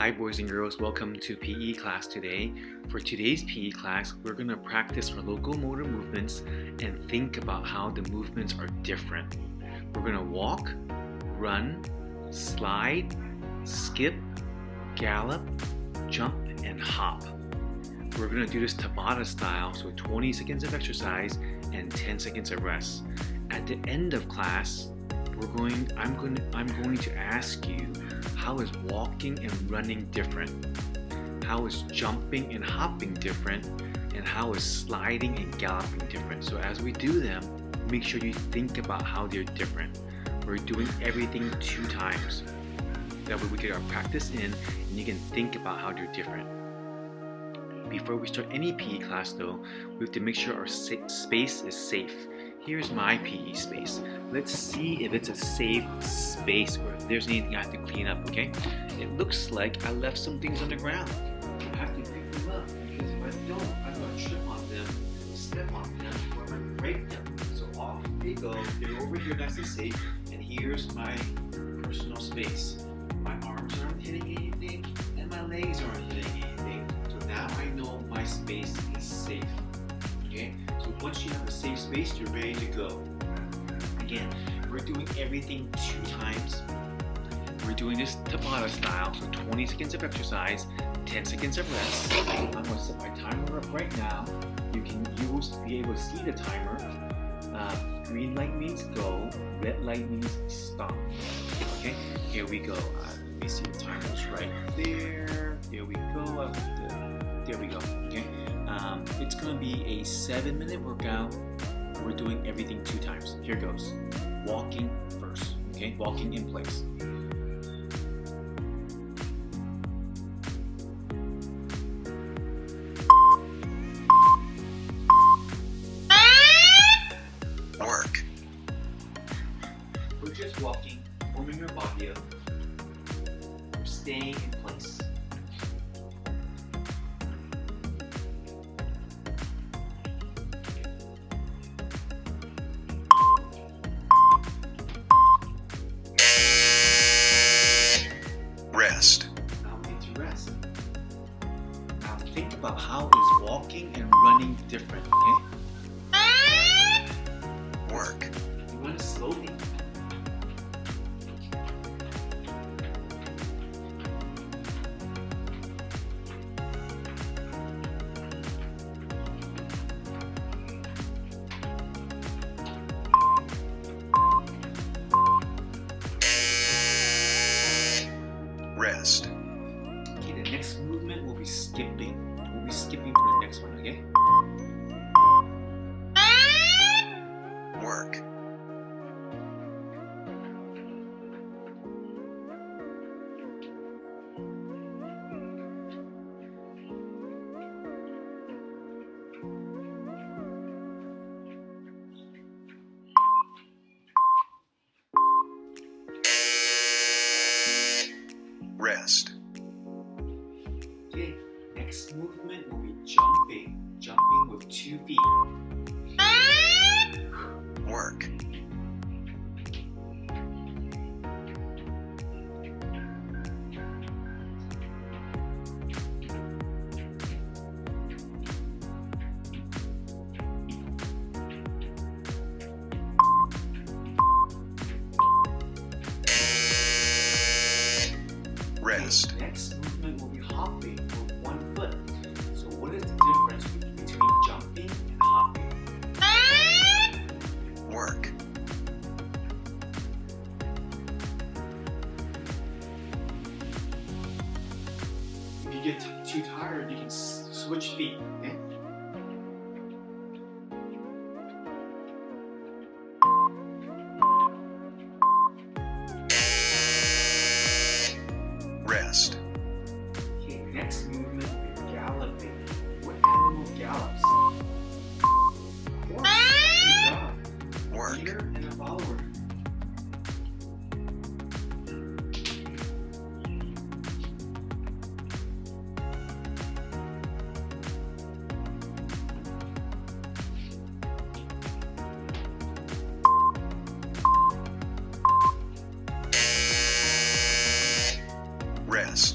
Hi boys and girls, welcome to PE class today. For today's PE class, we're going to practice our locomotor movements and think about how the movements are different. We're going to walk, run, slide, skip, gallop, jump, and hop. We're going to do this Tabata style, so 20 seconds of exercise and 10 seconds of rest. At the end of class, I'm going to ask you, how is walking and running different? How is jumping and hopping different? And how is sliding and galloping different? So as we do them, make sure you think about how they're different. We're doing everything 2 times. That way we get our practice in and you can think about how they're different. Before we start any PE class though, we have to make sure our space is safe. Here's my PE space. Let's see if it's a safe space or if there's anything I have to clean up, okay? It looks like I left some things on the ground. I have to pick them up because if I don't, I'm going to trip on them, step on them, or I'm going to break them. So off they go. They're over here nice and safe. And here's my personal space. My arms aren't hitting anything and my legs aren't hitting anything. So now I know my space is safe. Okay? So once you have a safe space, you're ready to go. Again, we're doing everything 2 times. We're doing this Tabata style, so 20 seconds of exercise, 10 seconds of rest. I'm going to set my timer up right now. You will be able to see the timer. Green light means go, red light means stop. Okay, here we go. Let me see the timer's right there. There we go. There we go. Okay. It's going to be a 7-minute workout. We're doing everything 2 times. Here goes. Walking first. Okay, walking in place. Work. We're just walking, warming your body up. We're staying in place. Rest. Now we need to rest. Now think about how is walking and running different, okay? Work. You run slowly. Rest. Okay, the next movement will be skipping. We'll be skipping for the next one, okay? Work. Rest. Okay, next movement will be jumping. Jumping with 2 feet. Work. Rest. Next movement will be hopping with 1 foot. So what is the difference between jumping and hopping? Work. If you get too tired, you can switch feet, okay? Rest. Okay, next movement will be galloping. What animal gallops? Horse. Good job. Work. Leader and a follower. Rest.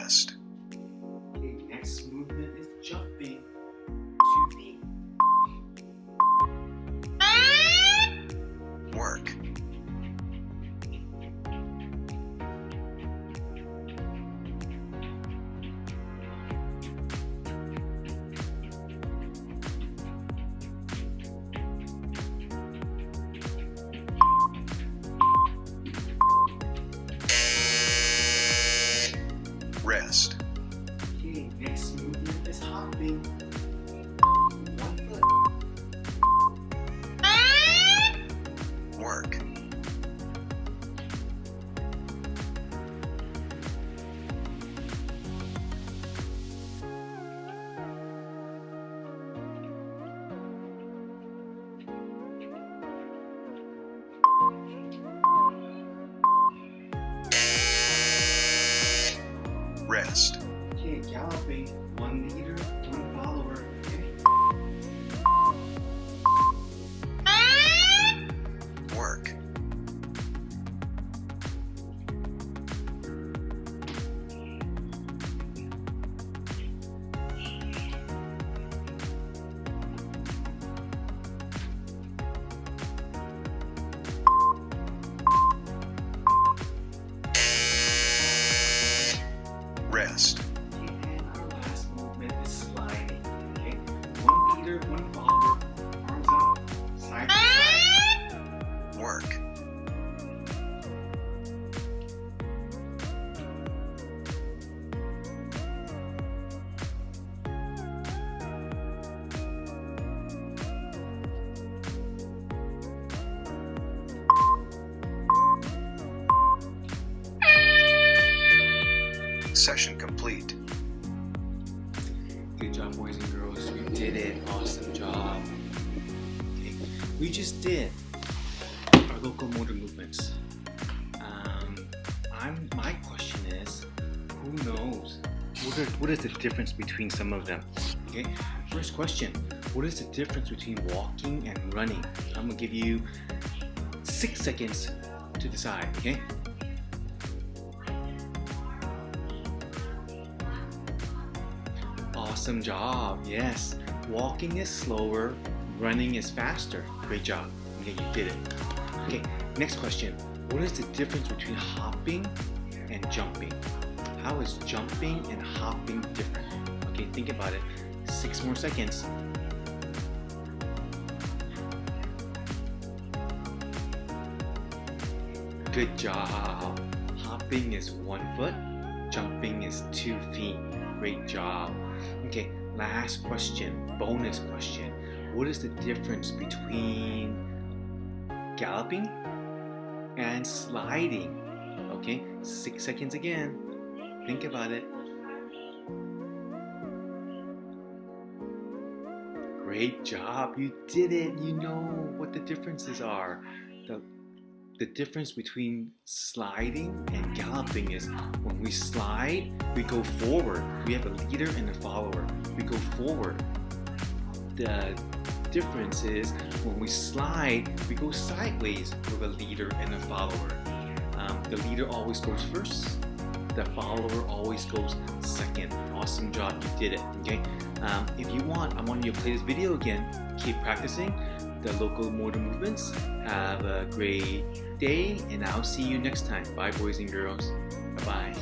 rest, Okay, next movement is jumping. 2 feet. work, rest, Okay, next movement is hopping. 1 foot. work, rest, Okay, galloping. 1 leader, 1 follower. Okay. work, rest, Okay, and our last movement is sliding. Okay, 1 leader, 1 follower. Arms out, side to side. work, session complete. Good job, boys and girls. You did it. Awesome job. Okay, we just did our locomotor movements. My question is, who knows? What is the difference between some of them? Okay, first question, what is the difference between walking and running? I'm gonna give you 6 seconds to decide, okay? Awesome job, yes. Walking is slower, running is faster. Great job. Okay, you did it. Okay, next question. What is the difference between hopping and jumping? How is jumping and hopping different? Okay, think about it. 6 more seconds. Good job. Hopping is 1 foot, jumping is 2 feet. Great job. Okay, last question, bonus question. What is the difference between galloping and sliding? Okay, 6 seconds again. Think about it. Great job, you did it. You know what the differences are. The difference between sliding and galloping is when we slide, we go forward. We have a leader and a follower. We go forward. The difference is when we slide, we go sideways with a leader and a follower. The leader always goes first. The follower always goes second. Awesome job, you did it. Okay. If you want, I want you to play this video again. Keep practicing the locomotor movements. Have a great day, and I'll see you next time. Bye, boys and girls. Bye-bye.